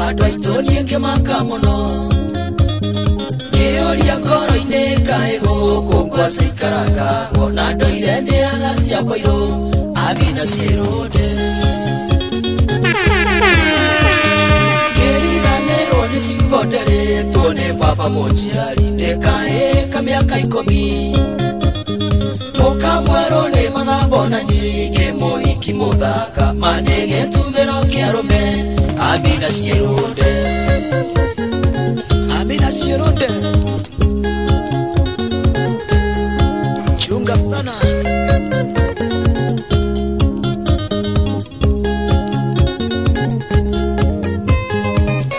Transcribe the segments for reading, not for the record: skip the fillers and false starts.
Adwaitoni ngimaka muno Ngiuria ngoro-ini kaĩ gũkũ ngwaca ikaraga Wona ndoire ndĩaga cia Koiru Amina Ciĩrũnde Ngĩriganĩrwo nĩ ciugo nderĩtwo nĩ baba mũnjiari Ndĩkahĩka mĩaka 10 Mũka mwerũ nĩ magambo na nyingĩ Mũhiki mũthaka manĩge tumĩro kĩarũme Amina Ciĩrũnde Amina Ciĩrũnde Chunga sana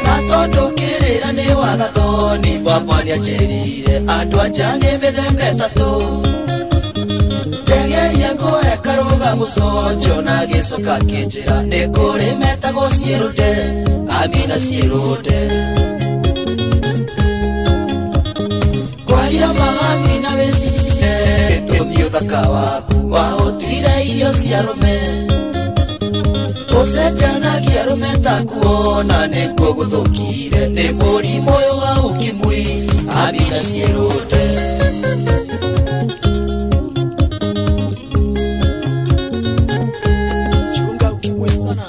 Natondo kĩrĩra nĩ wagathoni Baba nĩanjĩrire andũ anja nĩ mĩthemba ĩtatũ Ndegeria ngũhe karũga mũconjo na gĩcoka kĩnjĩra nĩ kũrĩ metagwo Ciĩrũnde Amina Ciĩrũnde Kwahia Amina wĩcicire gĩtũmi ũthaka waku waũtuire irio cia arũme Ũcenjanagia arũme takuona nĩkuo gũthũkire nĩ mũrimũ ũyũ wa ukimwi Amina Ciĩrũnde Chunga ukimwi sana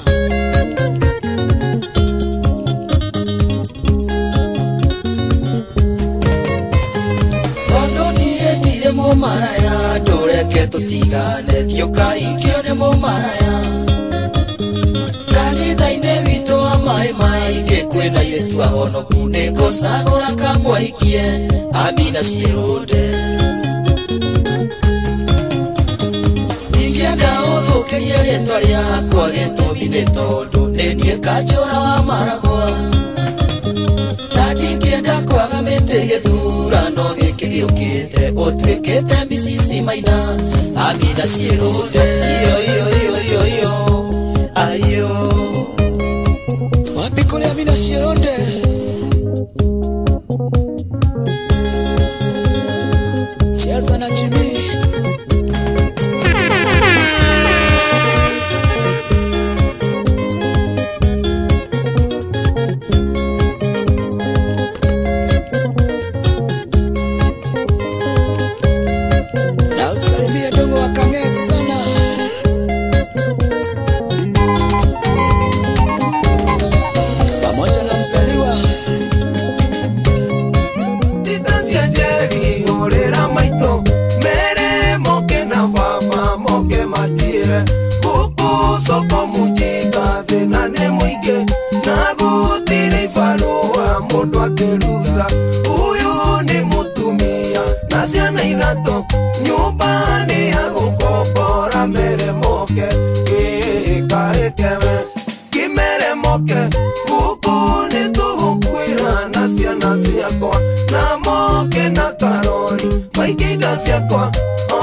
Tondũ niĩ ndirĩ mũmaraya ndũreke tũtigane Thiũka ikio nĩ mũmaraya Kanitha-inĩ witũ wa maĩ maingĩ kwĩna airĩtu ahonoku nĩngũcagũra kamũhikie Amina Ciĩrũnde Ingĩenda ũthũkĩrie rĩtwa rĩakwa gĩtũmi nĩ tondũ nĩ niĩ Kanjũra wa Maragwa Na ndingĩenda kwaga mĩtĩ gĩthurano gĩkĩ gĩũkĩte ũtuĩkĩte Mrs. Maina Amina Ciĩrũnde Iyo Ayo Wapi kule Amina Ciĩrũnde Cheza na Jimmy Na usalimie dogo wa Kang'e sana Kuku soko mujika thina nĩ mũingĩ na gũtirĩ barũa mũndũ akĩruta Uyu nĩ mũtumia na ciana ithatũ nyũmba nĩ ya gũkombora mere moke gĩkaĩkewe kĩmere moke Kuku nĩ tũgũkwĩra na ciana ciakwa na moke na karori maingĩ indo ciakwa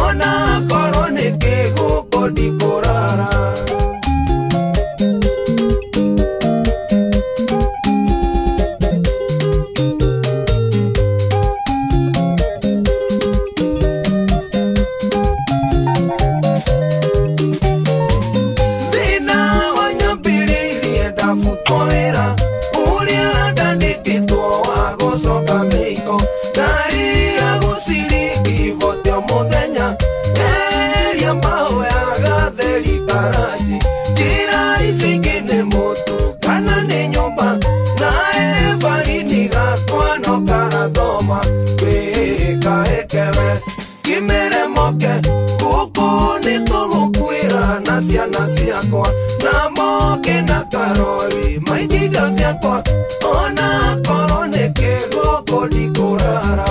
ona korwo nĩ kĩgũkũ ndikũrara Thĩna wa nyambĩrĩirie ndabutwo wĩra ũrĩa ndandĩkĩtwo wa gũcoka mĩiko Ndaria gũciringi vote o mũthenya Eria mahoyaga theri karaji Njĩra ici ingĩ nĩ mũtu kana nĩ nyũmba Nae barini gakwa no karathoma Gĩkaĩkewe kĩmere moke Kuku nĩ tũgũkwĩra na ciana ciakwa Na moke na karori maingĩ indo ciakwa Ona korwo nĩ kĩgũkũ ndikũrara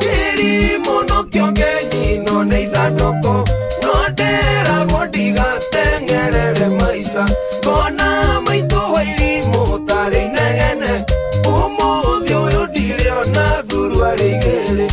Kĩrimũ no kĩongenyi no nĩ ithandũkũ No nderagwo ndigateng'erere maica Ngona maitũ wa irimũ tarĩ inegene Ũmũthĩ ũyũ ndirĩona thuru arĩ igĩrĩ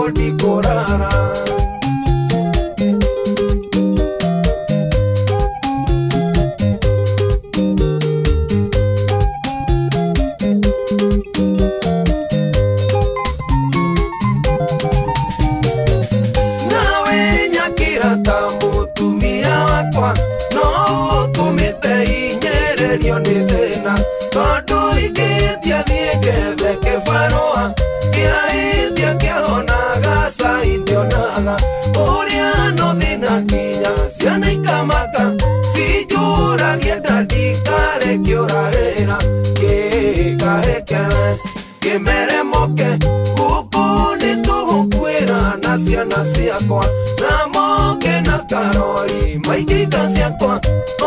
goko ndikurara. Nawe nyakira ta mutumia wakwa, no tumite inyererio ni thina, tondu ingitia thie gethe kibarua, kiaitia kihonaga sai ndionaga, uria no thina kinya ciana ikamaka, sinjuragia ndandikare kiurarira, gikahekewe kimeremoke, guku nitugukwira na ciana ciakwa, na moke na karori maingindo ciakwa,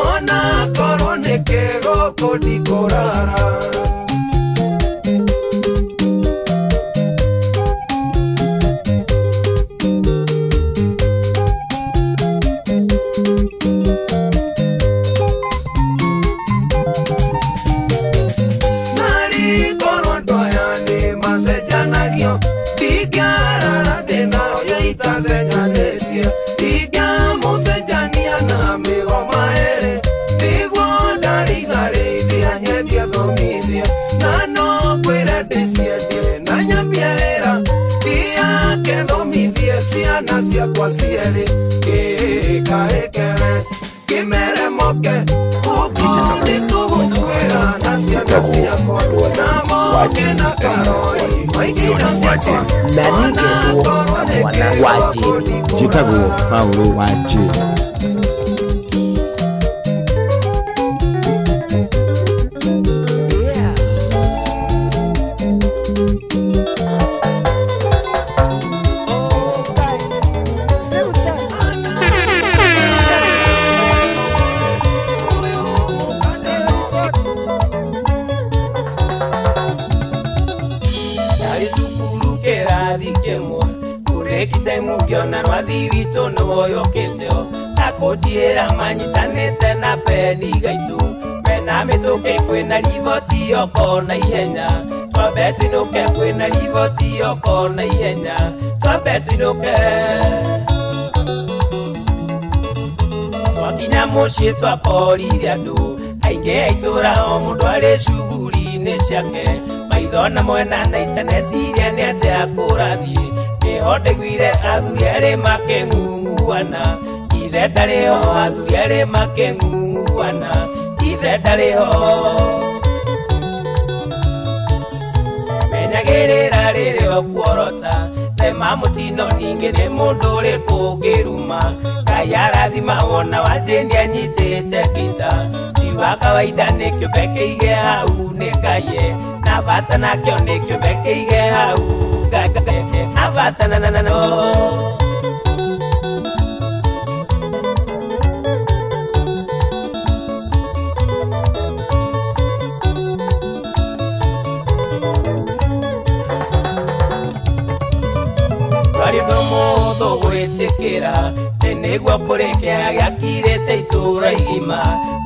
ona korwo nĩ kĩgoko ndikurara. Nari korwo ndoya nĩ macenjanagio, ndingĩarara thĩna ũyũ itacenjanĩtie, ndingĩamũcenjania na mĩgoma ĩrĩ, nĩguo ndarigharĩithia nyendie thomithie, na no ngwĩre ndĩciendie na nyambie wĩra, ndiyake thomithie ciana ciakwa cierĩ, gĩkahĩkewe kĩmeremoke, gũkũ nĩtũgũkwĩra na ciana ciakwa, na moke na karori maingindo ciakwa, ona korwo nĩ kĩgoko ndikurara. Jitagwo Paulo Waje. Ngiona rwathi witũ nĩwoyũkĩteo, akũnjĩra manyitanĩte na peni gaitũ, mena mĩtũkĩ kwĩna riboti oko na ihenya, twambe tuinũke kwĩna riboti oko na ihenya, twambe tuinũke. Twakinya mũciĩ twakorire andũ aingĩ a itũra, o mũndũ arĩ cuguri-inĩ ciake, maitho na mwena na itaneciria nĩ atĩa kũrathiĩ, nĩho ndaiguire athuri erĩ makĩng'ung'uana, ithe ndarĩ ho, athuri erĩ makĩng'ung'uana, ithe ndarĩ ho. Menyagĩrĩra rĩrĩ o kuorota, thema mũtino ningĩ nĩ mũndũ ũrĩkũ ũngĩruma, Ngai arathima wona Wanjĩ nĩanyitĩte ngita, ti wa kawaida nĩ kĩũmbe kĩige hau nĩ Ngai, na bata nakĩo nĩ kĩũmbe kĩige hau avatana no. Twari mũndũ gwĩtĩkĩra atĩ nĩguo kũrĩkĩa gĩakirĩte itũra igima,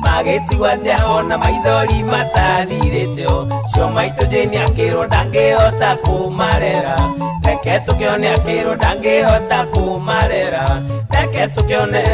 magĩtigwo atĩa ona maithori matathirĩteo, cio maitũ Jane akĩrwo ndangĩhota kũmarera, reke tũkĩone akĩrwo ndangĩhota kũmarera, reke tũkĩone.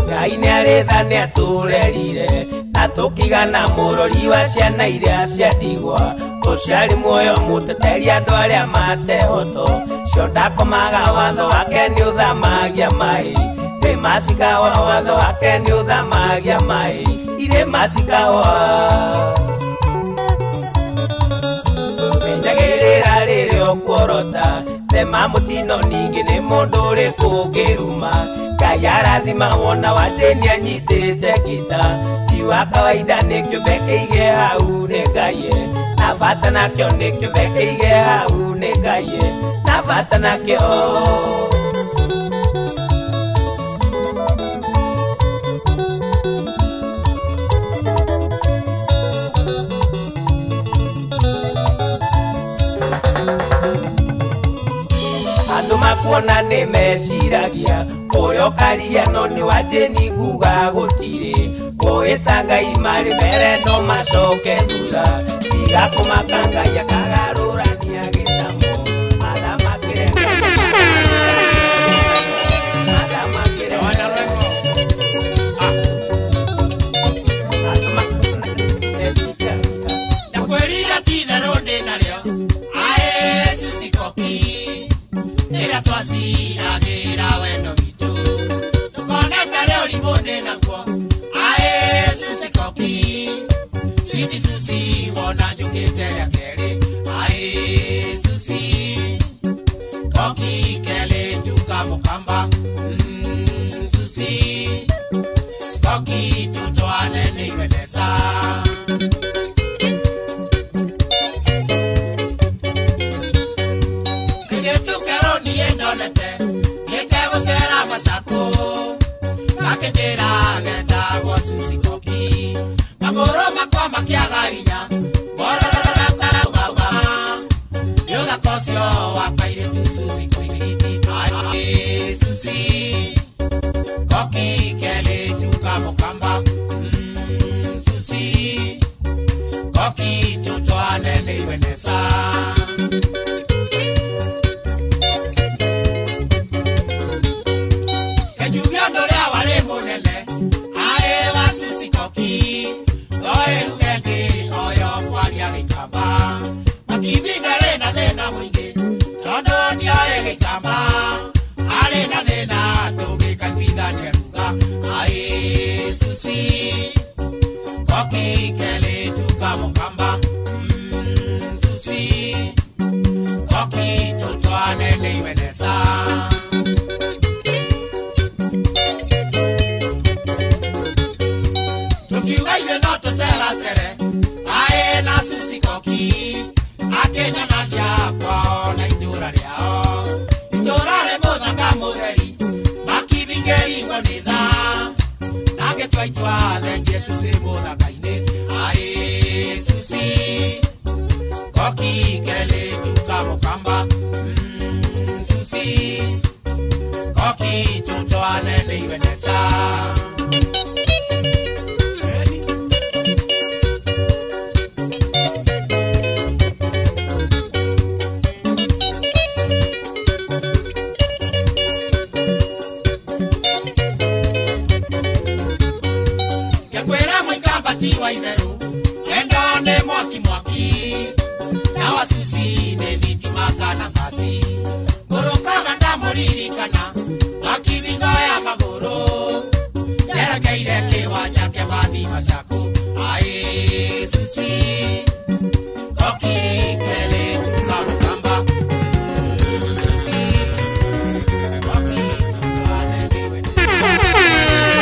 Ngai nĩarĩtha nĩatũrerire, na tũkĩgana mũrori wa ciana iria ciandigwa, tũciarĩ muoyo mũteteri andũ arĩa matehoto, cio ndakomaga watho wake nĩũthamagia mai, irĩma cikawa watho wake nĩũthamagia mai, irĩma cikawa. Menyagĩrĩra rĩrĩ o kuorota, thema mũtino ningĩ nĩ mũndũ ũrĩkũ ũngĩruma, Ngai arathima wona Wanjĩ nĩanyitĩte ngita, ti wa kawaida nĩ kĩũmbe kĩige hau nĩ Ngai, na bata nakĩo nĩ kĩũmbe kĩige hau nĩ Ngai, na bata nakĩo. Andũ makuona nĩ meciragia, ũrĩa ũkaria no nĩ Wanjĩ nguga gũtirĩ, kwĩta Ngai marĩ mbere no macoke thutha, tiga kũmaka Ngai akagarũrania. Koki kele chuka mukamba Susi Koki chuchwa nene iwenesa Kejugya ndolea wale monele Ae wa Susi Koki Oe ugenge oyo kwali ya gikamba Makibingale na thena mwingi Tondo ni oe gikamba Ale na thena toge kanwida neruga Ae Susi Koki kele chuka mukamba Susi Koki chochwa nene iwenesa Tukiwa iwe noto sera sere Ae na Susi Koki Akenya na kia kwao na itura liao Itura le muthanga mutheri Makibingeri ngonitha Nage twaitwa thengie Susi muthanga-ini Ae Susi Koki kele chuka mukamba Susi Koki chuchwa nene iwenesa Tiwa itheru endo ne mwaki mwaki na wa Susi ne thitima kana ngasi murukaga ndamuririkana makibingo ya maguru yerekeire kiwanja kia mathima ciaku Ae Susi Koki kele chuka mukamba Susi Koki chuka nene iwenesa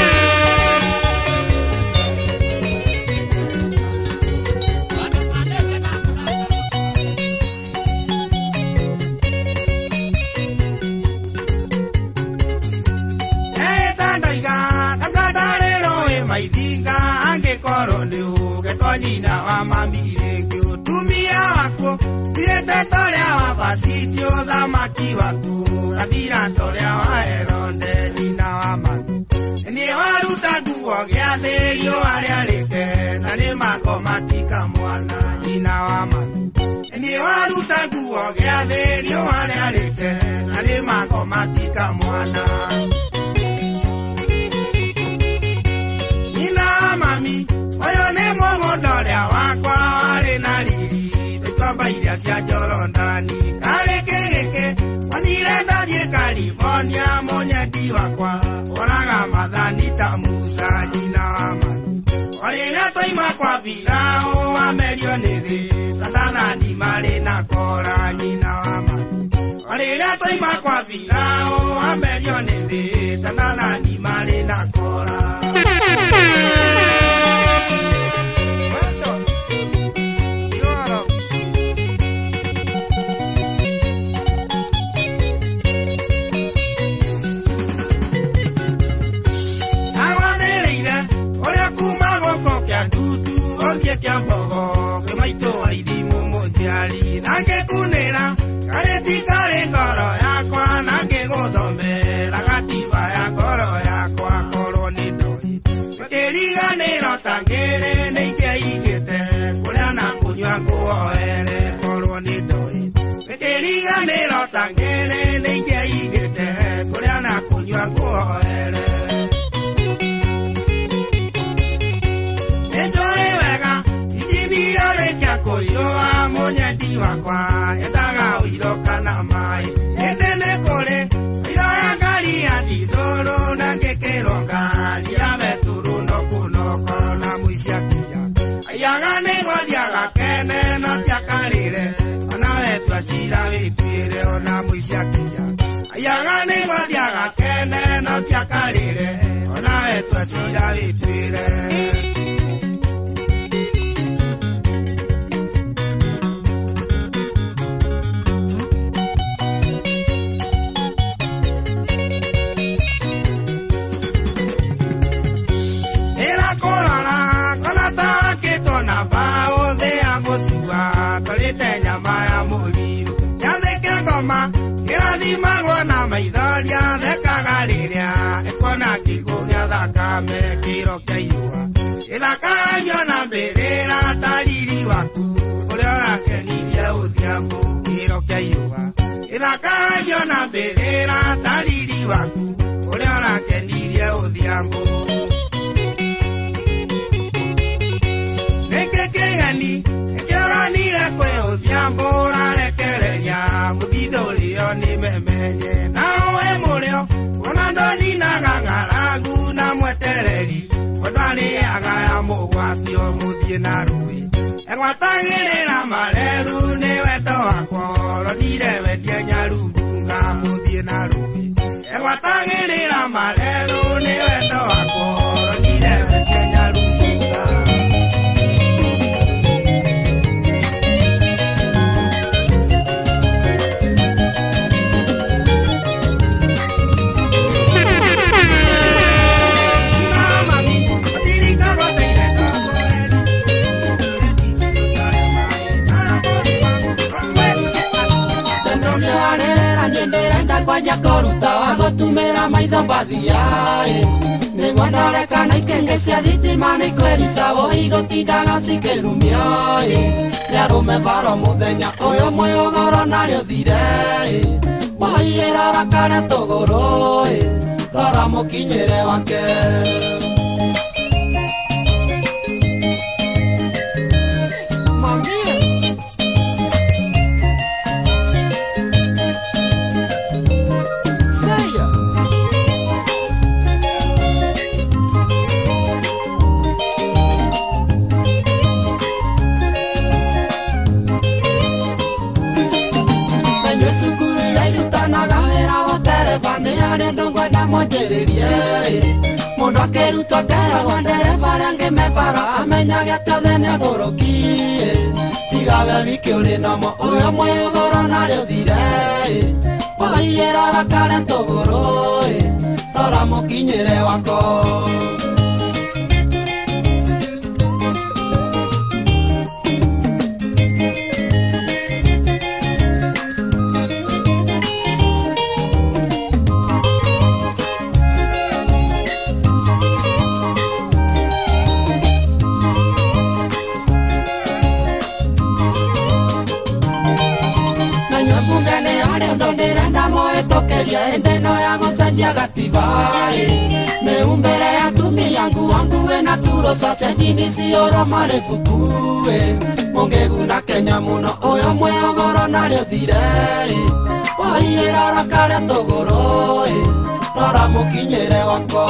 Maithinga angekoro ni ugekonyina wa mamirengi utumia wako direte toria wa basitio thamaki wako rathira toria wa Heronde nyina wa mami ni waruta nguo gia therio aria rike na ni makomatika mwana nyina wa mami ni waruta nguo gia therio aria rike na ni makomatika mwana Mami, oyo ne mogodoria wakwa ari na riri Tukwamba iria cia Jorondani Kare kegeke, wanire ndathie California Monyeti wakwa, oraga mathani ta Musa nyina wa mami Orina toima kwa Firao, wamerio ni thi Tathani mari na kora nyina wa mami Orina toima kwa Firao, wamerio ni thi Tathani mari na kora Kia mbogo, ke maito waidi mumu tiari Nange kunera, kareti kare ngoro yakwa Nange gothome, ragatiba ya ngoro yakwa Koro ni doi Keriga nero tangere, neike igete Kurea na kunywa kuoere, koro ni doi Keriga nero tangere, neike igete Kurea na kunywa kuoere Enjoy wega Irekia koyoa Monyeti wakwa Endaga uiroka na mai Endene kore Iroya ngari ya dithoro Na kekeroka Ria beturu noku noko Na muisia kia Ayaga negodiaga kene No tiakarire Ona wetua sira wituire Ona muisia kia Ayaga negodiaga kene No tiakarire Ona wetua sira wituire irathimagwo na maithoria thekaga rĩrĩa ĩkuona kiugo gĩa thakame kĩro kĩa ihũa ĩthakagio na mbĩrĩra ta riri waku ũrĩa ũrakenirie ũthiangu kĩro kĩa ihũa ĩthakagio na mbĩrĩra ta riri waku ũrĩa ũrakenirie ũthiangu nĩkĩ kĩgeni ĩkĩũranire kwĩ ũthiangu ũrarekereria mũthithũ ũrĩo nĩ memenye na ũĩ mũrĩo ona ndoninaga ng'aragu na mwetereri ũtwarĩaga ya mũgwacio mũthiĩ na rũĩ egwatagĩrĩra mareru nĩ wendo wakwa ũronire wendie nyarungunga mũthiĩ na rũĩ egwatagĩrĩra mareru nĩ wendo wakwa ũronire wendie nyarungunga kwanja koruta wa gũtumĩra maitho mbathiaĩ nĩguo ndore kana ikenge cia thitima nĩ kwerica wohi gũtindaga cikĩrumioĩ nĩarũme baro mũthenya ũyũ mwĩũgoro narĩo thireĩ wohi ĩrora kare tũgũrũĩ rora mũkinyĩre wake mũndũ akĩrutwo ngeragwo ndereba arĩa angĩ mebara amenyage atothe nĩagũrũkie tigawe wiki ũrĩ nomo ũyũ mwĩũgũro narĩo thireĩ wohi ĩrora kare tũgũrũĩ rora mũkinyĩre wako endeno ya gũcenjia gatibaĩ mĩumbĩre ya atumia nguangu ĩna turo cacia njini ciũro marĩ bukuĩ mũngĩguna Kenya mũno ũyũ mwĩũgũro narĩo thireĩ wohi ĩrora kare tũgũrũĩ rora mũkinyĩre wako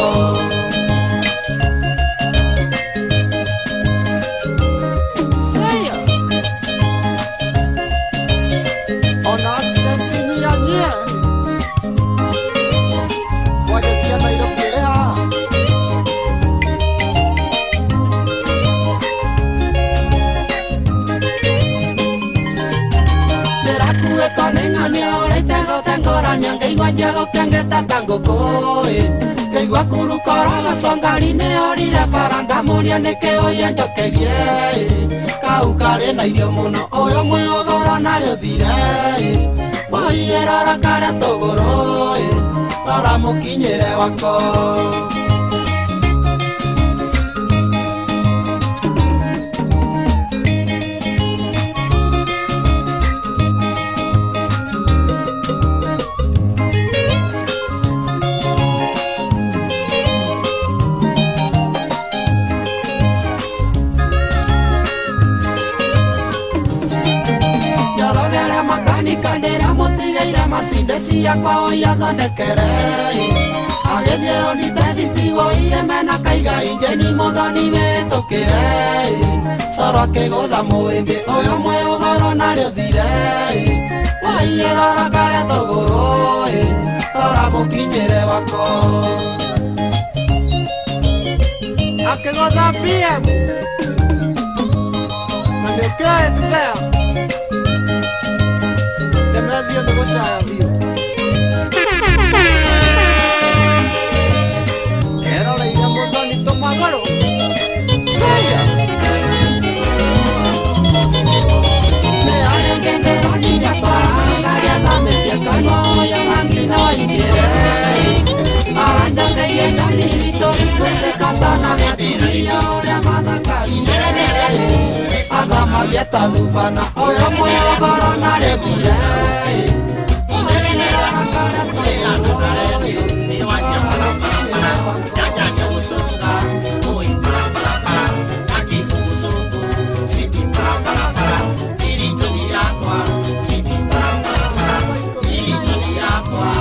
Keigua kurukora gacongari-inĩ orire bara ndamũria nĩkĩ ũiye njokerie kau karĩ na irio mũno ũyũ mwĩũgũro narĩo thireĩ wohi ĩrora kare tũgũrũĩ rora mũkinyĩre wako yakwa ũyathondekerei agĩthiĩ ronite thitigo iye mena kaiga injeni mũthoni wĩtũkĩrei coro akĩgũtha mũĩndĩ ũyũ mwĩũgũro narĩo thireĩ wohi ĩrora kare tũgũrũĩ rora mũkinyĩre wako akĩgũtha PM na nĩũkĩoĩ thubea ndemethio nĩ gũcaya biũ eroreire mũthoni tũmagũrũ ceya nĩ arĩa ngĩndĩronire kwa arĩa thamĩtie kanua bana oyo moyo corona le bule inenera kare kare anakare ni wacha para jaja nyusonga oi para nakizunguzungu fiti para ilitoni yakwa fiti para ilitoni yakwa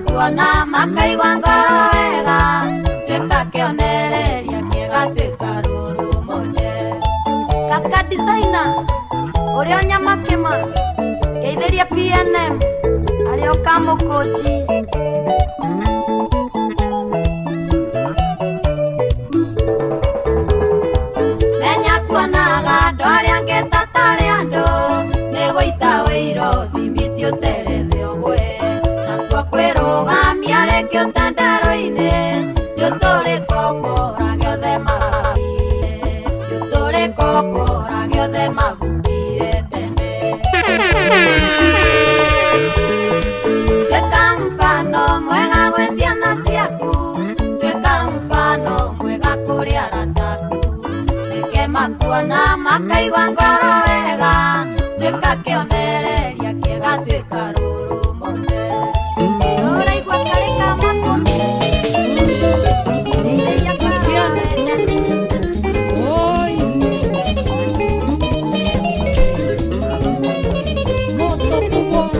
Kuona makaigua ngoro wega tweka kĩonereria Meka designer Uri onyama kema Geithiria PNM Ari okamo koji Menya kuonaga Dwari angeta tari ando Nego itaweiro Thimiti uterete ogwe Nakua kwirugamia reke utandaro-ini Yuturi kokora giothe mabire Yuturi kokora giothe mabukire tene Tweka mfano mwega gwe ciana ciaku Tweka mfano mwega kuri arataku Reke makuona makaigua ngoro wega Tweka kionereria kiega tweka ruru monde Noraigua karika makoni Neitheria ngoro wega Moto kubwa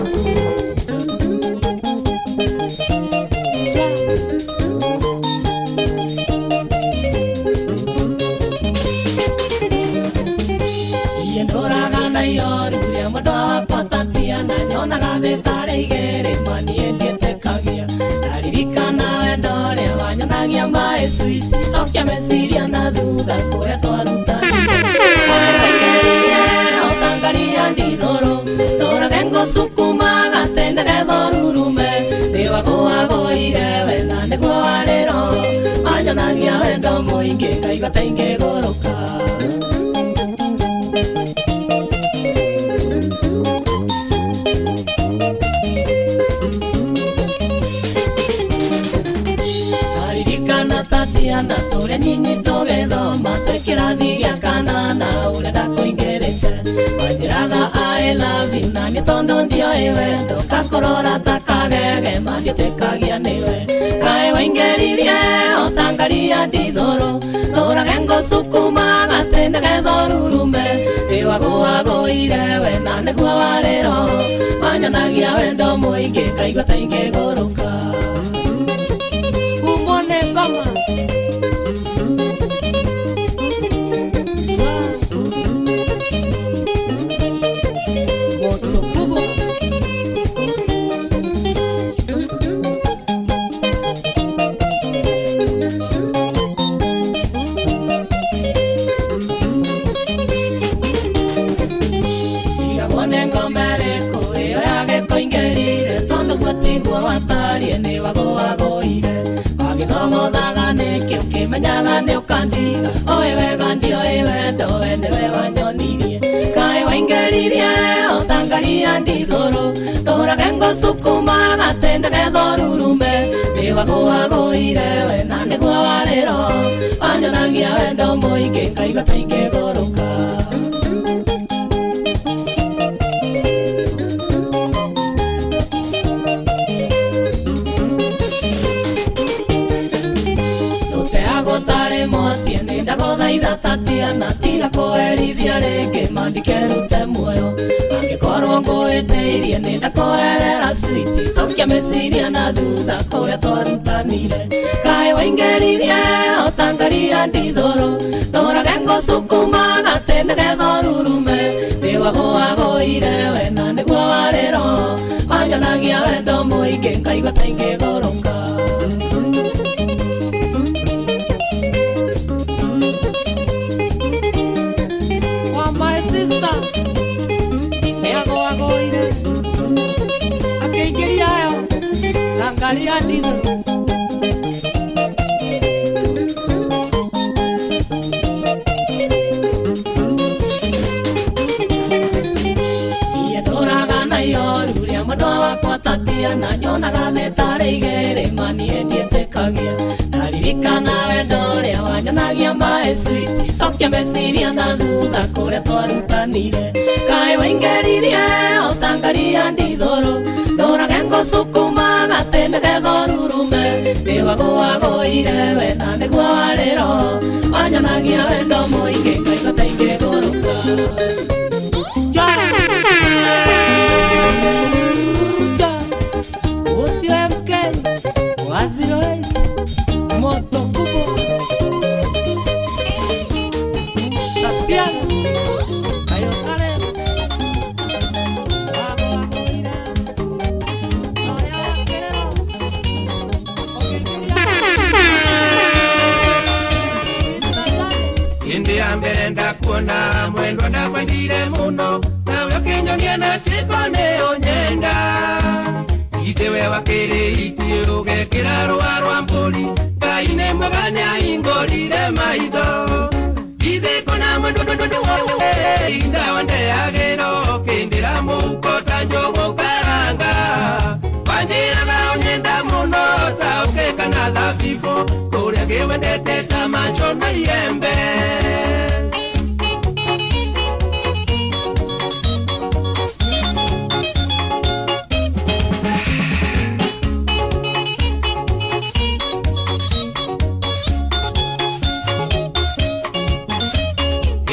Yendoraga na yoru ya madawa patatia na nyona gade tare igere mani endiete kagia Daririkana wendore wanyonagia mae sweet Sokia mesiria na duda kore toaruta Otangaria ndidoro Dora gengo sukuma gatende gedhorurume Dewa goa goire wena negwo warero Wanyonagia wendo muingi ngaigua tainge goroka Tatiana tore nyinyi tugethoma twikirathi gia kanana urenda kuingerete wanjiraga I love you na ni tondo ndio wendo kakorora takagege mathietekagia niwe kae waingeririe otangaria ndithoro thora gengo sukuma gatende gethorurume iwagoagoire we na niguo warero wanyonagia wendo muingi kaigua taingi guruka kumone kama moto kubwa igabone ngomereko iyo yage koingerire tondo gwatigwa watarie ni wagoagoire wagithogothaga nikio kimenyaga ni ukandiga oe wega ndio wendo wendewe wanyonirie kae waingeririe otangaria ndithoro thora gengo sukuma gatende gethorurume ni wagoagoire we na niguo warero wanyonagia wendo muingi kaigua taingi guruka Ndagothaitha Tatiana tiga kuherithia ringi mandikerute muoyo angikorwo ngwitiirie ni ndakuherera switi cokia meciria na thutha kuria twarutanire kae waingeririe otangaria ndithoro thora gengo sukuma gatende gethorurume ni wagoagoire we na niguo warero wanyonagia wendo muingi ngaigua taingi guruka my sister agoagoire akeingiria yo rangaria ndithoro iendoraga na yoru ria mundu wakwa Tatiana nyonaga thetare igere mani endietekagia ndaririkana wendo ria wanyonagia mae sweet cokia meciria na thutha kuria twarutanire kae waingeririe otangaria ndithoro thora gengo sukuma gatende gethorurume ni wagoagoire we na niguo warero wanyonagia wendo muingi ngaigua taingi guruka ucio MK waziro moto kubwa Tatiana ndenda kuona mwendwa ndakwendire muno nawe kinyonia na chikone onyenda itewe wakiri iti ugekira rwa rwa mburi ngaine mwagane aingorire maitho ithe kona mwendwa indawa ndeyagiro kindira muko tanjogo karanga wanjiraga onyenda muno taukeka na thabibu kuria kiwendete ta macho na iembe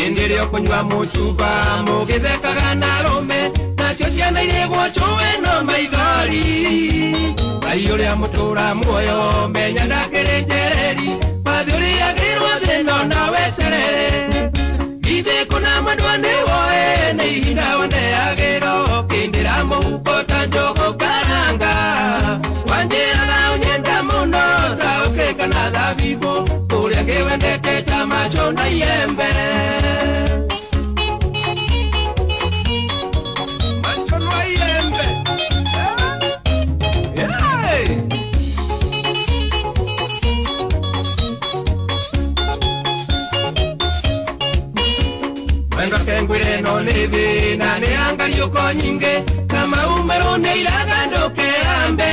indirio kunywa muchupa mugithekaga na rume nacio ciana irigwo cuwe no maithori ai uria mutura muoyo menya ndakirijereri mathi uriagirwo thino na weterere ithe kuna mwendwa ni woe ni ihinda wandeagiro kindira muhuko ta njogo karanga wanjiraga unyenda muno taukika na thabibu kuria kiwendete ta macho na iembe Ngwire no nithi na ni angario ko nyinge kama umero ne ilaga ndoke ambe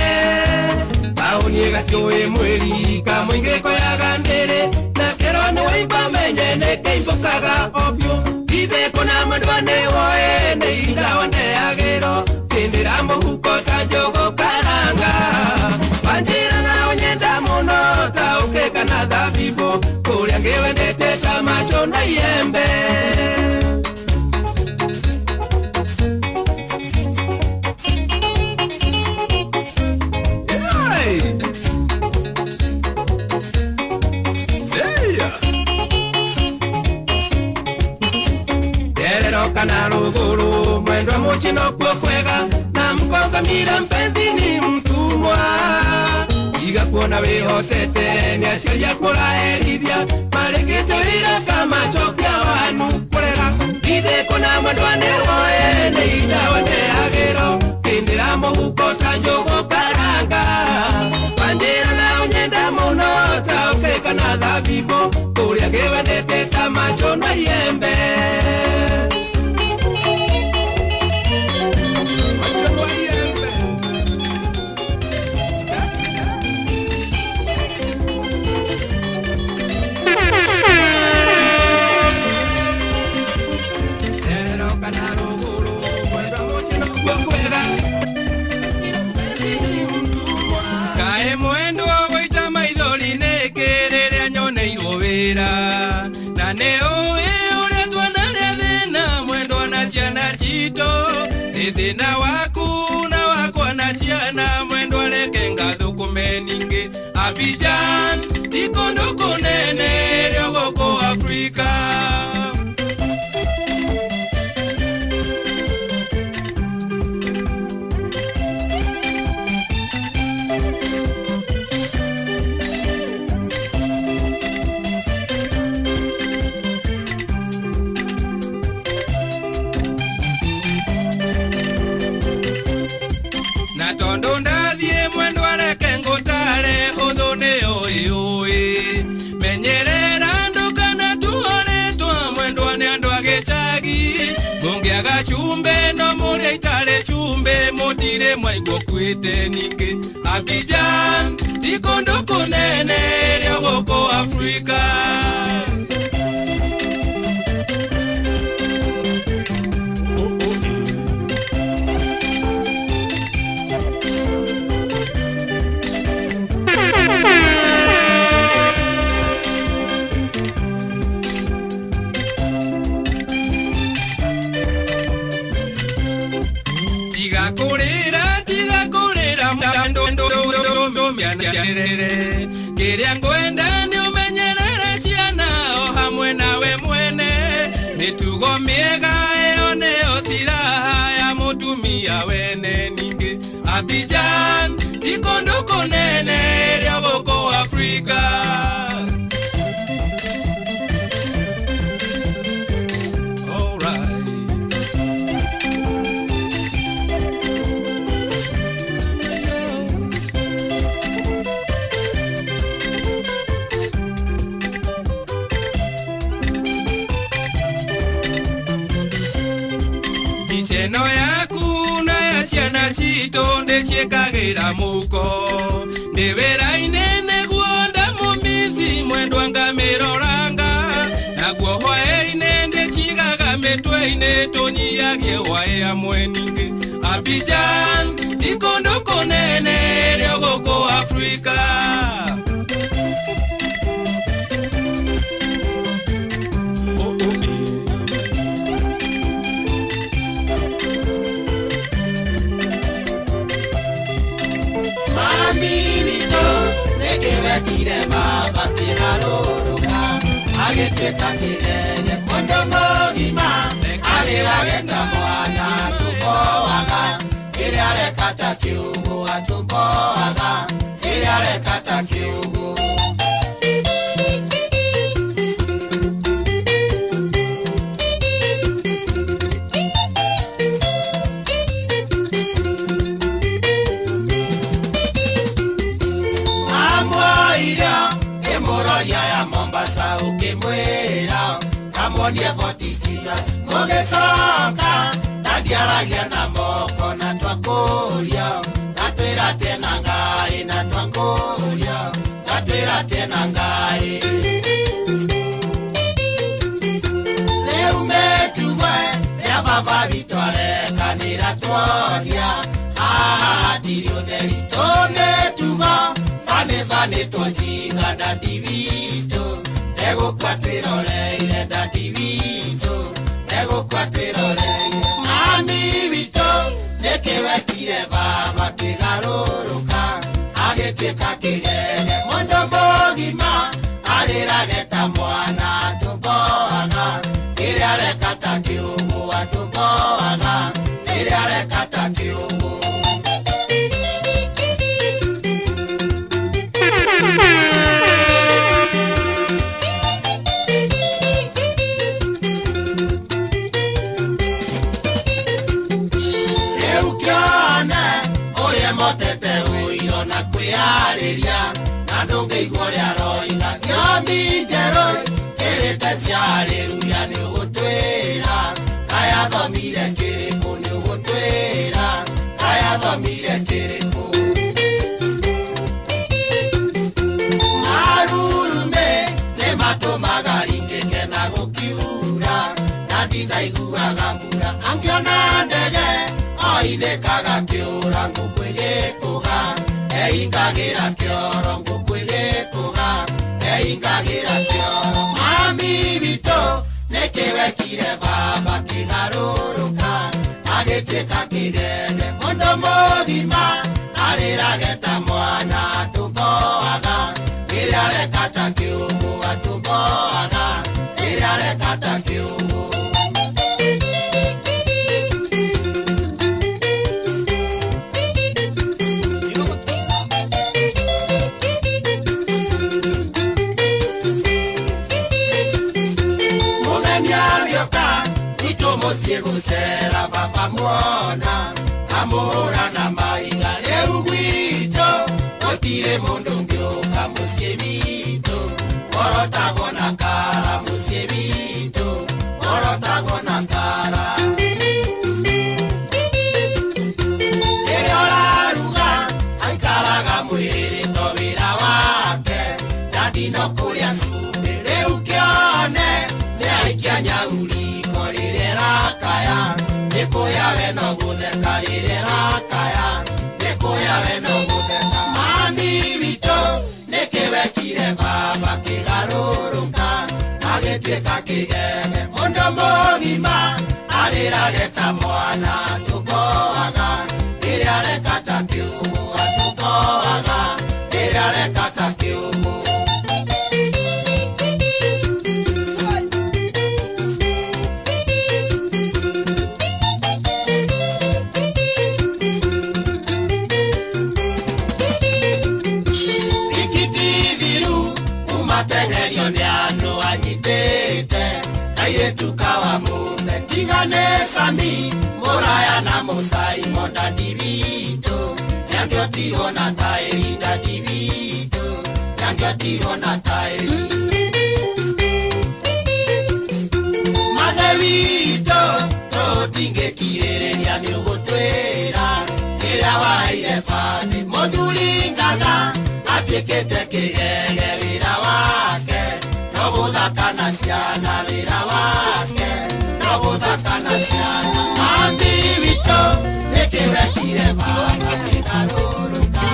auni gatio e mweri kama inge ko yaga ndere na kero ni waimba menye ne keimbokaga opyo ithe kona mwendwa ne woe ne ilawa ne agero kindira muhuko tanjogo karanga wanjiraga onyenda muno taukeka na thabibu kuria ngiwendete ta macho na iembe kana ruguru mwendwa muchino kwa kwega na mkonga mila mpenzi ni mtumwa iga kuona wihotete ni ashiria kura erithia marekete wira kama chokya wanu kurera ithe kuna mwendwa ni woe ni idawa ne agero kindira muhuko tanjogo karanga wanjira na unyenda muno taukeka na thabibu kuria kiwendete ta macho na iembe na neo uria twanarĩa thĩna mwendwa na ciana citũ nĩ thĩna waku na wakwa na ciana mwendwa reke ngathũkũme ningĩ Abidjan ti kũndũ kũnene rĩo gũkũ Afrika chumbe no muri itare chumbe motire mwaigwo kwite ninge Abidjan ti kũndũ kũnene rĩo gũkũ Afrika Kiria ngwenda ni umenyerere ciana o hamwe nawe mwene nitugo miega ĩyo nĩyo siraha ya mũtumia wene ningi Abidjan ti kũndũ kũnene rĩo gũkũ Afrika eno yaku na ya ciana citũ ndĩciĩkagĩra mũko ndĩ wĩra-inĩ nĩguo ndamũmici mwendwa ngamĩroranga naguo hwaĩ-inĩ ndĩcigaga mĩtwe-inĩ tũnyiagie hwaĩ hamwe ningĩ Abidjan ti kũndũ kũnene rĩo gũkũ Afrika Kire baba kiraruruka agitwika kirere mundu mugima arirageta mwana tumboaga kire arekata kiugu atumboaga kire arekata kiugu Kamonia voti Jesus Mogesoka Nadiaragia na moko na twakuria Natwira tena ngai na twakuria Natwira tena ngai Leu metuwe Rea baba vitore kanira tuonia Tirio derito metuwa Fane tojiga da divito Ego kwatwiroreire dadi wito Ego kwatwiroreire mami wito Nekewekire baba kigaruruka Agitwika kigege mondo mugima Arirageta mwana tumboaga Kire arekata kiugu atumboaga Kire arekata kiugu Hallelujah ni ugutwira kaya thomire kiriku ni ugutwira kaya thomire kiriku marurume ne matumaga ringenge na gukiura na ndinaiguaga mbura angiona ndege oinekaga kiura ngukwirikuga eingagira kioro ngukwirikuga eingagira kioro mami bito nekewekire baba kigaruruka agitwika kigege mondo mugima arirageta mwana tumboaga ira rekata kiugu atumboaga ira rekata kiugu Gusera baba mwana amora na maiga leu gwito otire mundu ngioka musiebito orotagona kara musiebito orotagona kara Eora ruga aikaraga mwiri tobira wake dadino kuria supe leu kione ne aikianya uri korire rakaya Nekoya veno gudeka rire rakaya Nekoya veno gudeka mami vito Nekewekire baba kigaruruka Agitwika kigege mondo mugima Arirageta mwana tumboaga Ire arekata kiugu atumboaga Ire arekata kiugu Tukawa mume tigane sami moraya na mosai moda divito Nyangyo tiro na tairi da divito Nyangyo tiro na tairi Madevito to tinge kirere bathi muthuri ngaga atuikite kigege wira wake no guthaka na ciana wira wake no guthaka na ciana mami wito nikirekire baba kigaruruka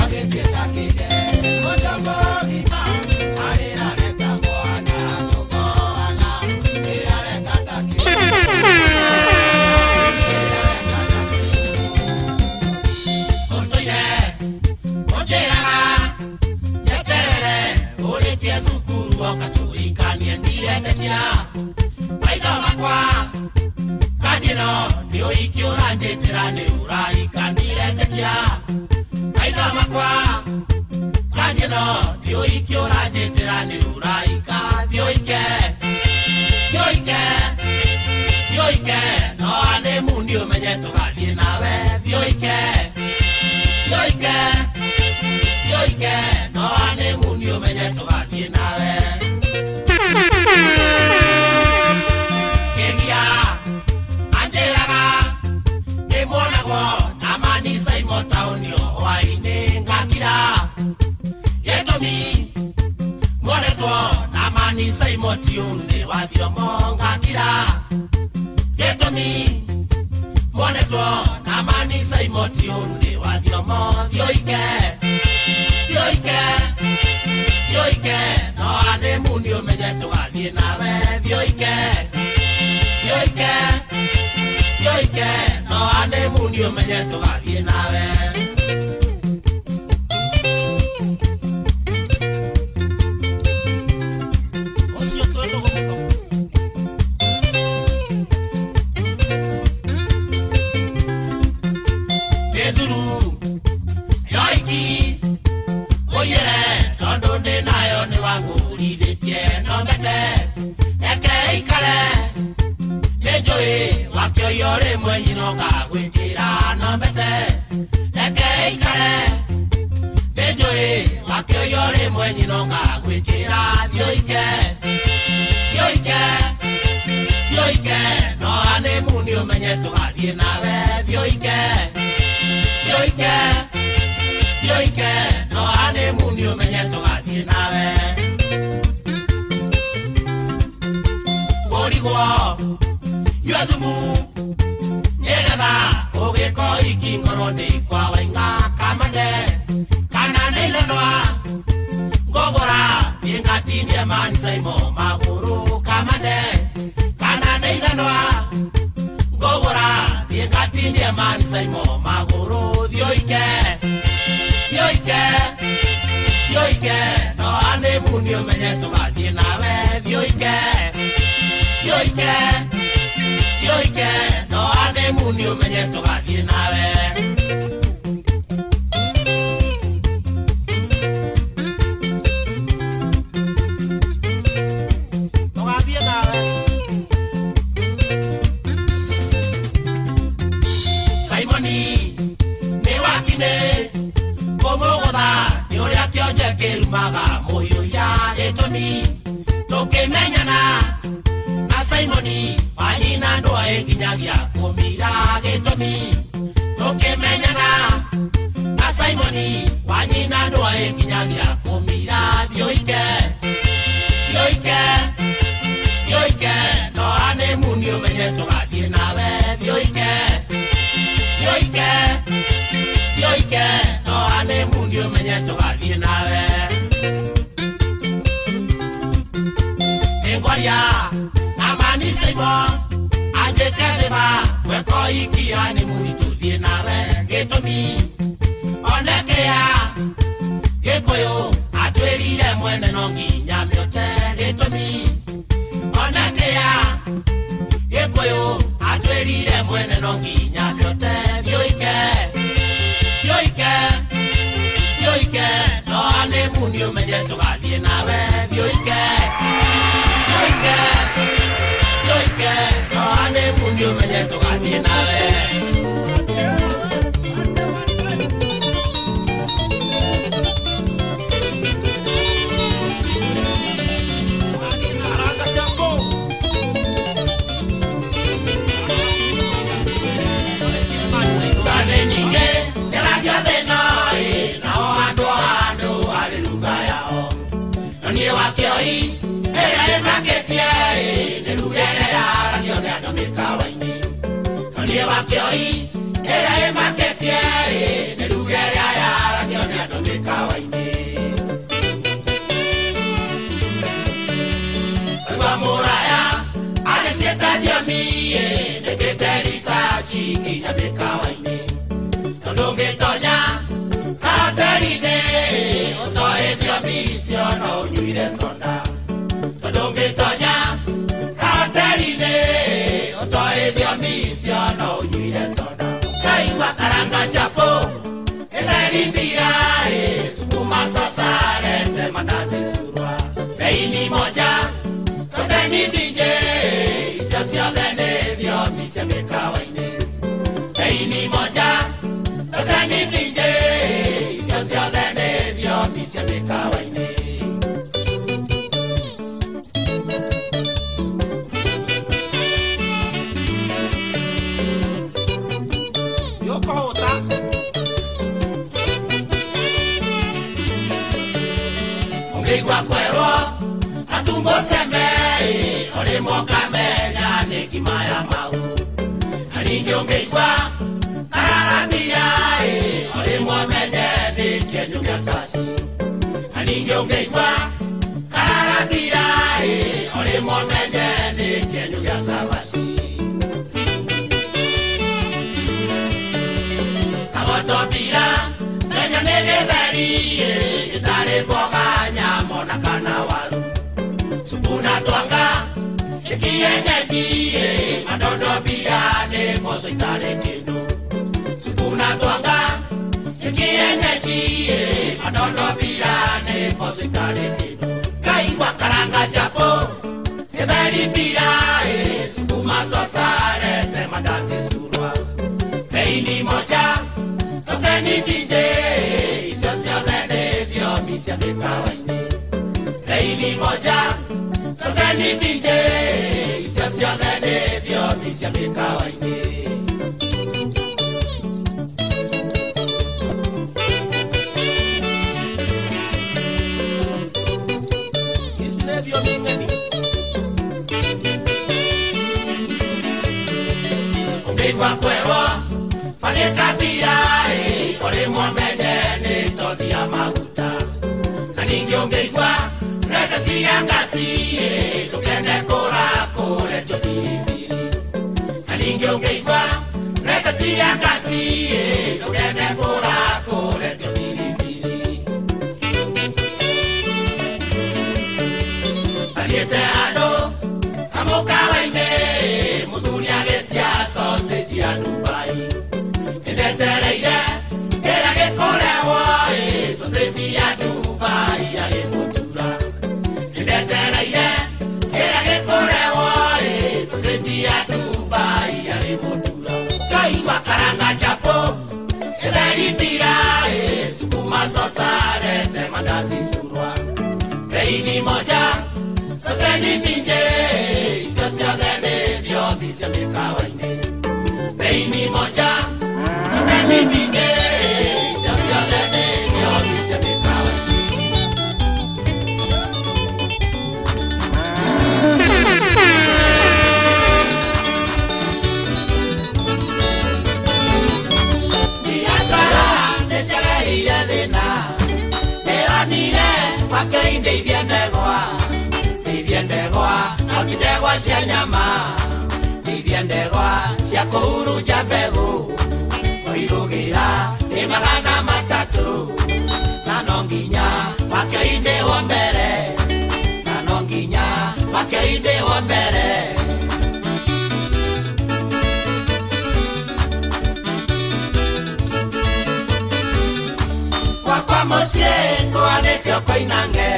agituika kigege mudomo gima arira reka mwana tukoana irareka takigege Katurikanie ndiretekia maitho makwa kadino ndio ikiura njeterane uraika ndiretekia maitho makwa kadino ndio ikiura njeterane uraika vyoike no ane mundi umenye tugathie nawe vyoike no ane mundi umenye tugathie nawe Motione wathio monga kira yetomi moneto na mani sai motione wathio mothio ike no ane mundi umenye tugathie nawe thio ike no ane mundi umenye tugathie nawe Yore mwenye noga wikira nombete eke ikare bejoe wakyo yore mwenye noga wikira vyoike no ane muni umenye tugathie nawe vyoike no ane muni umenye tugathie nawe gorigwo yathumu Ogeko ikingorone kwa wainga kamande kana neilanwa gogora ingatinie mansaimo maguru kamande kana neilanwa gogora ingatinie mansaimo maguru vyoike no ane muni umenye tugathie nawe vyoike no ane muni umenye tugathie nawe tugathie nawe Simoni ni wakine komogotha ni uria kionje kirumaga muhiu ya gitumi tukimenyana na Simoni wanyina ndoa enginyagia kumira gitumi tukimenyana na Simoni wanyina ndoa enginyagia kumira vyoike no ane muni umenye tugathie nawe vyoike no ane muni umenye tugathie nawe engwaria amani seimo ajekebeba weko ikia ni muni tuthie nawe gitumi onekea gikoyo atwirire mwene no nginya miote gitumi onekea gikoyo atwirire mwene no nginya miote vyoike no ane muni umenye tugathie nawe vyoike no ane muni umenye tugathie nawe sonda tondungi tonya kahoterine utoithio misio no unyuire sonda kaigua karanga chapo etherimbira sukuma sasa lete mandazi surwa beini moja toteni vije isio ciothe nĩ thiomi cia mĩkawa-inĩ beini moja toteni vije isio ciothe nĩ thiomi cia mĩkawa-inĩ Ungigwa kwerwo atumbo seme orimo kamenya nikimaya mau aringi ungigwa kararambia orimo menye nikinyuga sasi aringi ungigwa kararambia orimo menye nikinyuga sabasi agotopira menya negetheri gitari boga nyamona kana waru supuna twanga ikienyeji madondo biane mozo itare kindu supuna twanga ikienyeji madondo biane mozo itare kindu kaigwa karanga chapo ebali bira supuma sosare te mandazi surwa beini moja tokeni vije isosio dhene vyomi sia mĩkawa-inĩ beini moja tokeni vije isosio dhene vyomi cia mĩkawa-inĩ ungigwa kwerwo fanekabira orimo menye nĩ tothia maguta na ningĩ ungĩigua reketia ngasi ndũkende kũrekũretio biribiri na ningĩ ungĩigua reketia ngasi ndũkende kũrekũretio biribiri athiĩte handũ kamũkawa-inĩ mũthuri agĩtia sausage ya Dubai ndetereire kera gĩkorewo sausage ya Dubai arĩ mũtura ndetereire kera gĩkorewo sausage ya Dubai arĩ mũtura kaigua karanga chapo etherimbira sukuma sosa lete mandazi surwa beini moja sokeni vinje isio ciothe nĩ thiomi cia mĩkawa-inĩ beini moja tokeni vije isio ciothe nĩ thiomi cia mĩkawa-inĩ biacara nĩciareheire thĩna nĩronire gwake ndeithia ndegwa no ti ndegwa cia nyama ndeithia ndegwa cia kũhuruja mbegũ oirũgĩra nĩ 300 na no nginya wake-inĩ wa mbere na no nginya wake-inĩ wa mbere gwakwa mũciĩ kũhanĩte ũkoinange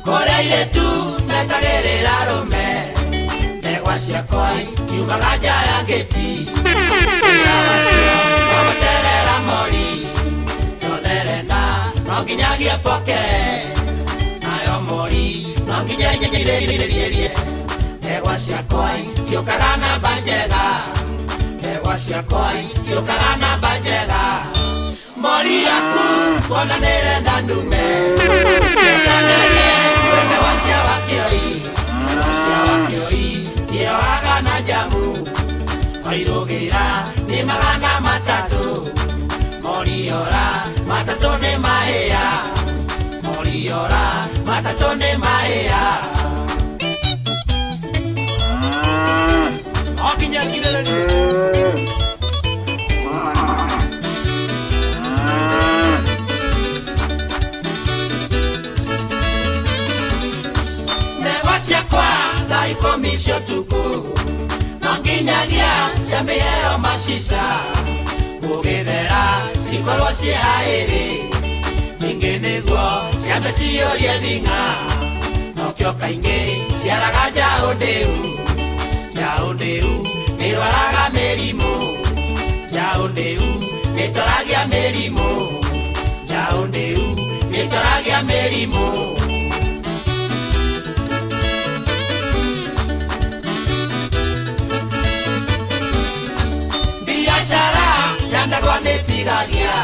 kũrĩa irĩtu metagĩrĩra arũme ndegwa ciakwa kiumaga nja ya gĩti wĩra wacio no gũterera mori totherena no nginyagia poke nayo mori no nginya nyenyeirĩrie ndegwa ciakwa ciũkaga namba njega ndegwa ciakwa ciũkaga namba njega mori yaku wona nĩrenda ndume nĩkanerie wende wacia wakĩoi kĩoaga na jamu wairũgĩra nĩ 300 moriora matatũ nĩ mahĩa moriora matatũ nĩ mahĩa o nginya kirĩrĩria icio tuku no nginyagia ciambĩheo macica kũgĩthera cikorwo ciĩ haĩrĩ ningĩ nĩguo ciambe ciyũrie thing'a nokĩo kaingĩ ciaraga njaũ ndĩu nĩrwaraga mĩrimũ njaũ ndĩu nĩtoragia mĩrimũ njaũ ndĩu nĩtoragia mĩrimũ biacara ya ndegwa nĩtigagia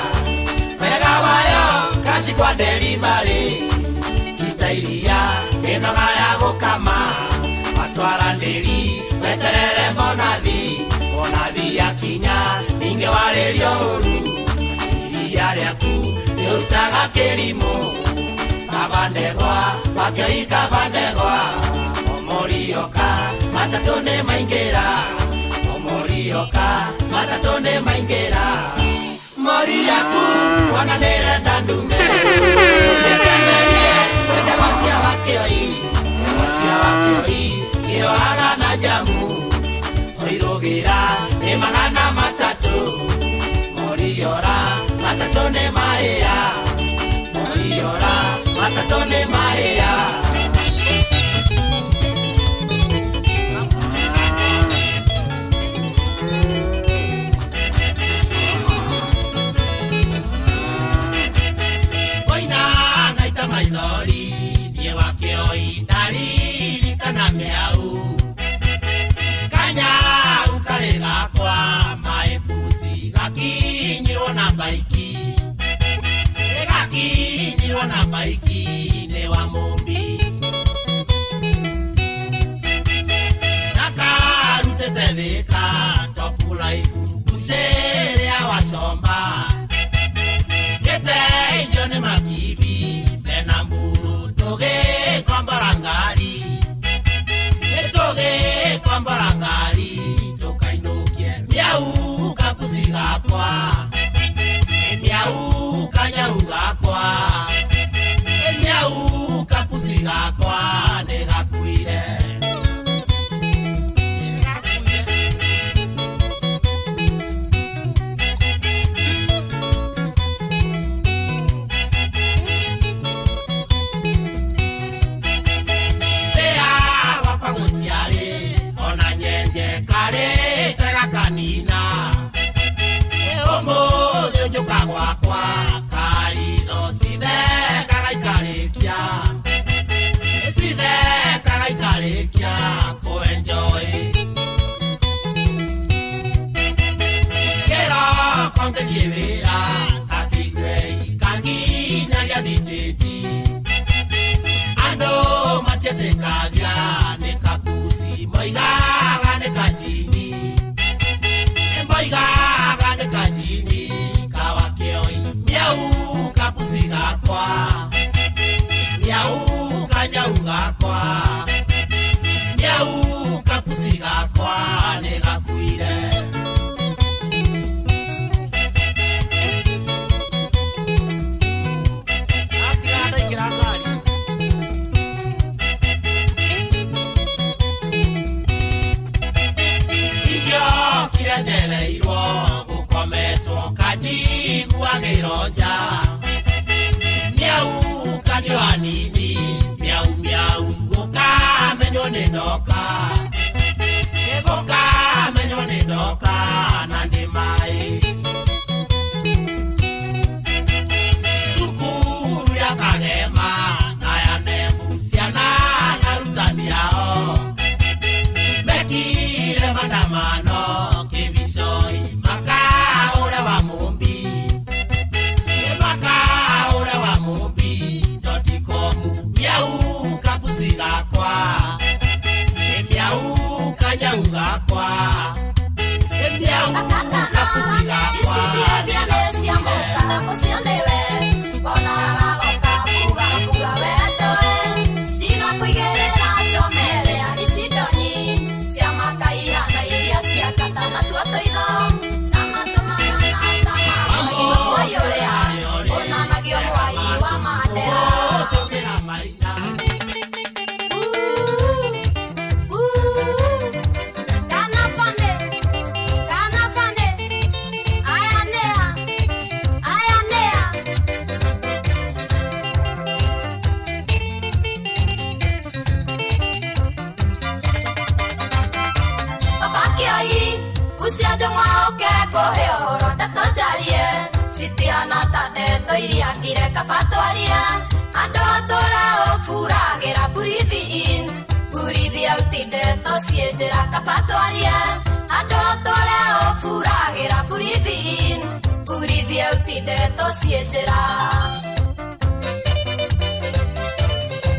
wega wayo kaci kwa delivery kita iria ĩnoga ya gũkama watwaranĩri weterere monathi yakinya ningĩ warĩrio ũru iria rĩaku nĩũrutaga kĩrimũ kabandegwa wakĩoi kabandegwa omorioka matatũ nĩ maingĩra omorioka matatũ nĩ maingĩra mori yaku wana nĩrenda ndume nĩkenderie wendegwa cia wakĩoi kĩoaga na jamu oirũgĩra nĩ magana matatũ moriora matatũ nĩ mahĩa moriora matatũ nĩ mahĩa oina ngaita maithori niĩ wakĩoi ndaririkana mĩau kanyau karĩ gakwa maĩpusi gakinyirwo na mbaiki nĩ wa mũmbi na karutĩte thĩka topulaifu kusĩrĩa wacomba gĩteithio nĩ makibi mena mburu tũgĩkombora ngari nĩtũgĩkombora ngari tũkainũkie miau kapusi gakwa miau kanyau gakwa miau kapusi gakwa nĩgakuire kanina ũmũthĩ ũnjũka gwakwa karitho cithekaga ikarĩkia kũenjoy kĩroko ngĩthiĩ wĩra kakĩigwei kanginyagia thitĩnji andũ matietĩkagia nĩ kapusi moigaga nĩ kajini moigaga nĩ kajini kawakĩoi miau kapusi gakwa miau kanyau gakwa miau kapusi gakwa nĩgakuire njereirwo gũkometwo kanjiguagĩro nja miau kanio hanini miau gũkamenywo nĩ ndoka gũkamenywo nĩ ndoka na ndĩ maĩ cukuru ya kagema na ya nembu ciana na arutani ao mekire maandamano gakwa miau kapusi gakwa tũtũire kabatwaria andũ tũraũbũragĩra breathe in breathe out ndeto ciĩ njĩra kabatwaria andũ tũraũbũragĩra breathe in breathe out ndeto ciĩ njĩra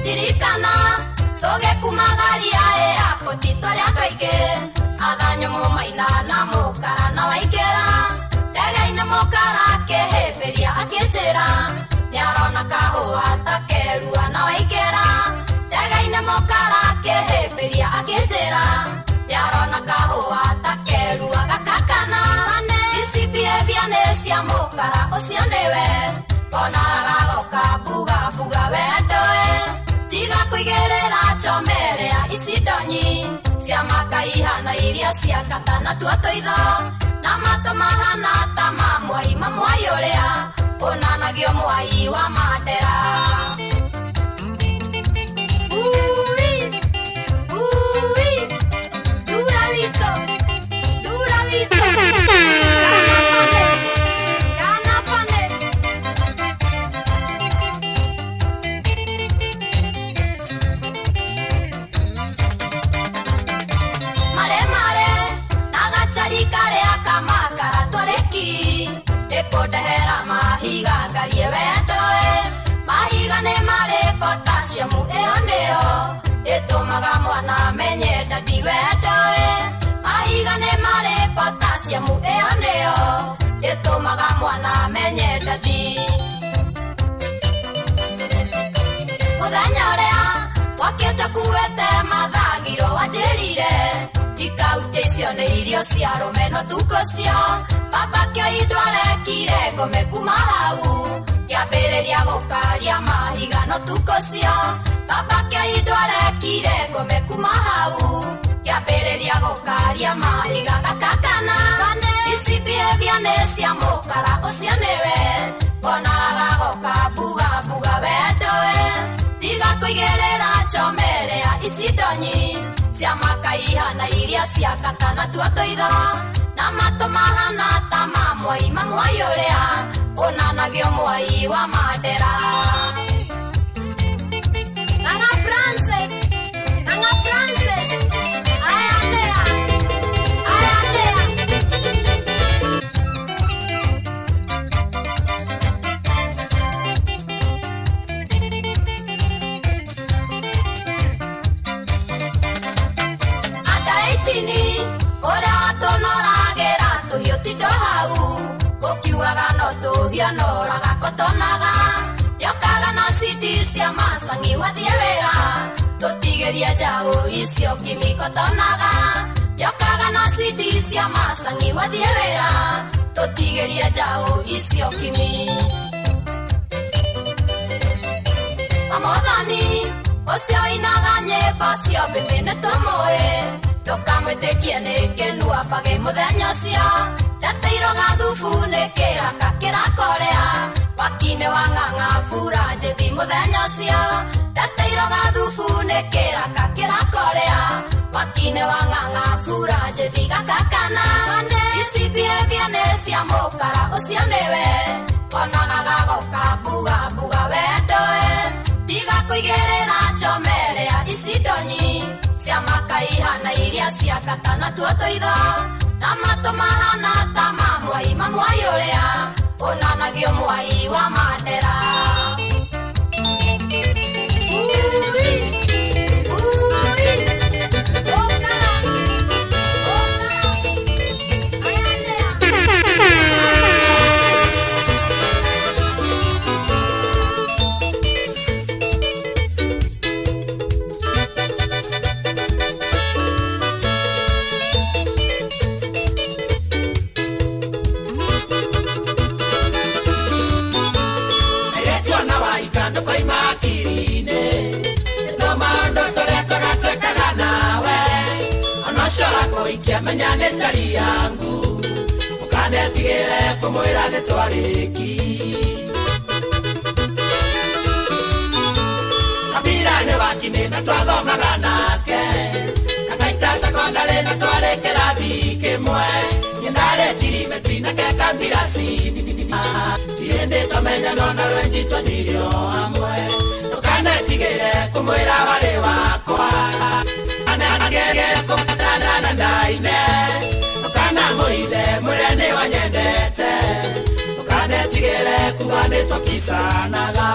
ririkana tũgĩkumagaria airport twarĩ andũ aingĩ athanyo mũmaina na mũkara na waingĩra ndege-inĩ mũkara akĩhĩmbĩria akĩnjĩra nĩarona kahũa ta kerua na waingĩra ndege-inĩ mũkara akĩhĩmbĩria akĩnjĩra nĩarona kahũa ta kerua gakakana ici behavior nĩ cia mũkara ũcio nĩwe konaga goka mbuga mbuga wendoe tiga kũigĩrĩra chomerea ici ndonyi cia makaihana iria cia katana tuo tũitho na matũ mahana ta mamwai mamwai ũrĩa ũnanagio mwai wa Mandera kũndehera mahiga ngarie wendoe mahiga nĩ marĩ potassium ĩyo nĩyo ĩtũmaga mwana menye ndandi wendoe mahiga nĩ marĩ potassium ĩyo nĩyo ĩtũmaga mwana menye ndandi mũthenya ũrĩa wakĩte kuwete mathagiro wanjĩrire ikaute icio nĩ irio cia rũmeno tuko cio papa kio idwarekire ngome kuma hau kĩambĩrĩria gũkaria mahiga no tuko cio papa kio idwarekire ngome kuma hau kĩambĩrĩria gũkaria mahiga gakakana ici behavior nĩ cia mũkara ũcio nĩwe konaga goka mbuga mbuga wendoe tiga kũigĩrĩra chomerea ici ndonyi cia makaihana iria cia katana tuo tũitho na matũ mahana ta mamwai mamwai ũrĩa ũnanagio mwai wa Mandera Ng'ang'a Francis aya ndea ukiugaga no tuhianoraga kotonaga yokaga na cidi cia masangi wathie wĩra tũtigĩrie njaũ icio kimikotonaga yokaga na cidi cia masangi wathie wĩra tũtigĩrie njaũ icio kimi Amothani ũcio inaga nyĩmbo cio mbĩmbĩ nĩtũmũĩ ndũkamwĩtĩkie nĩ ngenu ambage mũthenya ũcio Tateiro gathubu nĩ kĩraka kĩrakorea wakinĩ wa Ng'ang'a bura njĩthi mũthenya ũcio Tateiro gathubu nĩ kĩraka kĩrakorea wakinĩ wa Ng'ang'a bura njĩthi gakakana ici behavior nĩ cia mũkara ũcio nĩwe konaga gagoka mbuga mbuga wendoe tiga kũigĩrĩra chomerea ici ndonyi cia makaihana iria cia katana tuo tũitho na matũ mahana ta mamwai mamwai ũrĩa ũnanagio mwai wa Mandera menya nĩ njari yangu mũkanetigĩre kũmwĩra nĩ twarĩki Kabira nĩ wakinĩ na twathomaga nake Kakaita secondary na twarĩ kĩrathi kĩmwe nĩ ndarĩ tirimetri nake Kabira tiende tomenya nona rwenjitwa nirio amwe tukanetigire kumwira wari wakwa anagege kumatana ndaine tukana muithe mwire ni wanyendete tukanetigire kuganitwa kisanaga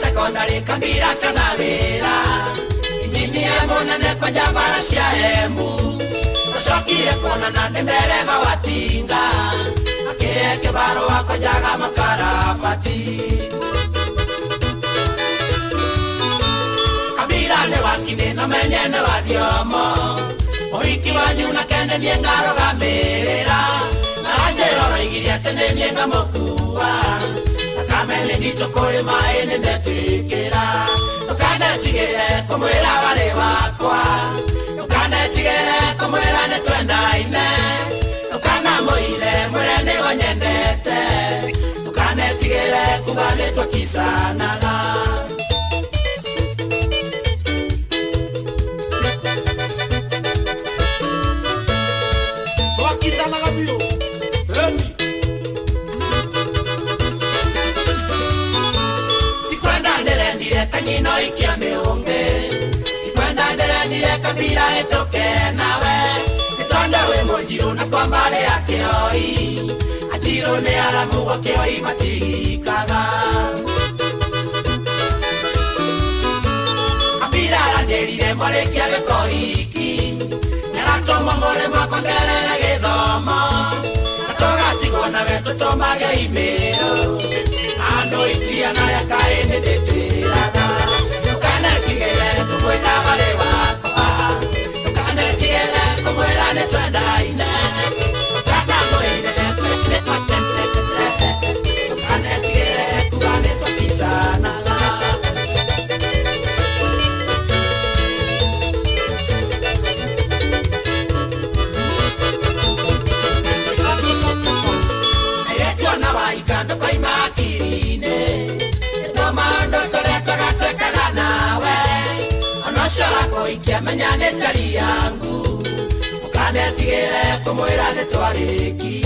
sekondari kambira kana wira injinia munene kwa javara cia Embu acokire kuonana nĩ ndereba wa tinga akĩhe kĩbarũa kwa njaga makarabati kambira nĩ wakini na menye nĩ wa thiomo ũhiki wanyu na kende niĩ ngarũgamĩrĩra na njĩra ũroigire atĩ nĩ niĩ ngamũkua kamele nitokore maene ndetikira ukanetigire kumwira wari wakwa ukanetigire kumwira netwendaine ukana muithe mwire ni wanyendete ukanetigire kuganitwa kisanaga wakisanaga bio emi kanyino ikia miunge ikwenda nderendire kabira etoke nawe itonda we mujiru na kwambale ya kioi ajiru ni alamu wa kioi matikaga kabira ranjerire mwale kia vekoiki nerato mongole mwako ngerere githomo atoga tigo na vetu tomage imero ando itia na ya kaene detiraga ukanetigire kumwita wale wakwa ukanetigire kumwira netwendaine ukana muithe ukanetigire kuganitwa kisanaga ayetwa na waikando kwa imakirine etomando toretwaga twekaga nawe onocorako ikiamenya nĩ njari yangu ukanetigire kumwĩra nĩ twarĩki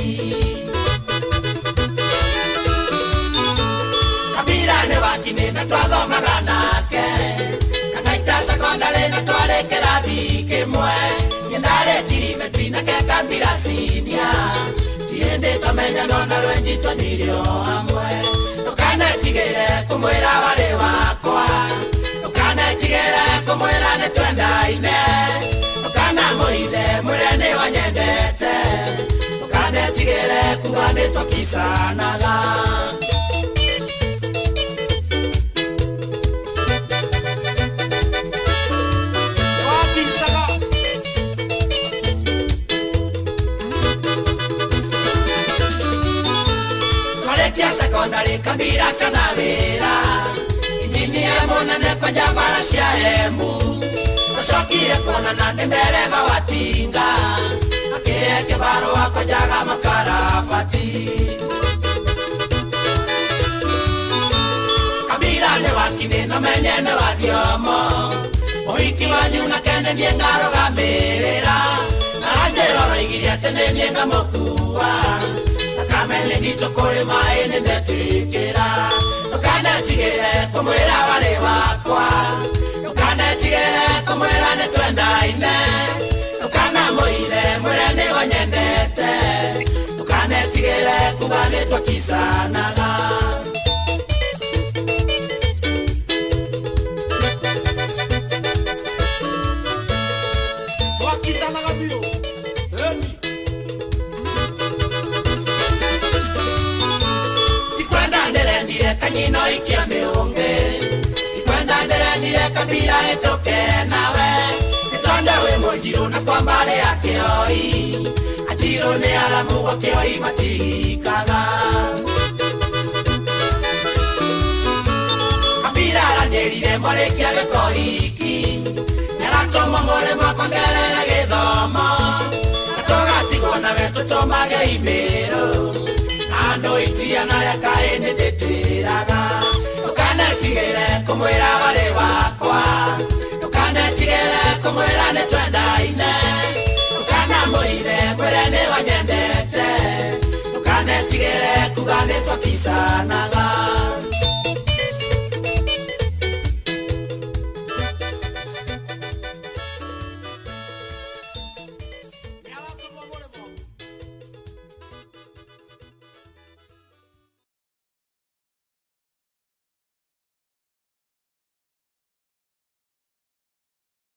kabira nĩ wakini na twathomaga nake kakaita sekondari na twarĩ kĩrathi kĩmwe nĩ ndarĩ kirimetri nake kabira sinia tiende tomenya nona rwenjitwa nirio hamwe ukanetigire kumwira wari wakwa ukanetigire kumwira netwendaine ukana muithe mwire ni wanyendete ukanetigire kuganitwa kisanaga sekondari kabira kana wira injinia munene kwa javara cia Embu acokire kuonana nĩ ndereba wa tinga akĩhe kĩbarũa kwa njaga makarabati kabira nĩ wakini na menye nĩ wa thiomo ũhiki wanyu na kende niĩ ngarũgamĩrĩra na njĩra ũroigire atĩ nĩ niĩ ngamũkua kamele nitokore maene ndetikira ukanetigire kumwira wari wakwa ukanetigire kumwira netwendaine ukana muithe mwire ni wanyendete ukanetigire kuganitwa kisanaga wakisanaga bio emi kanyino ikia miunge ikwenda nderendire kabira etoke nawe itonda we mujiru na kwambale ya kioi ajiru ni alamu wa kioi matikaga kabira ranjerire mwale kia vekoiki nerato mongole mwako ngerere githomo atoga tigwo na vetu tomage imero ando itia na ya kae mwari wakwa ndukanetigire kumwira ni twendaine ndukanamuire mwire ni wanyendete ndukanetigire kuga ni twakisanaga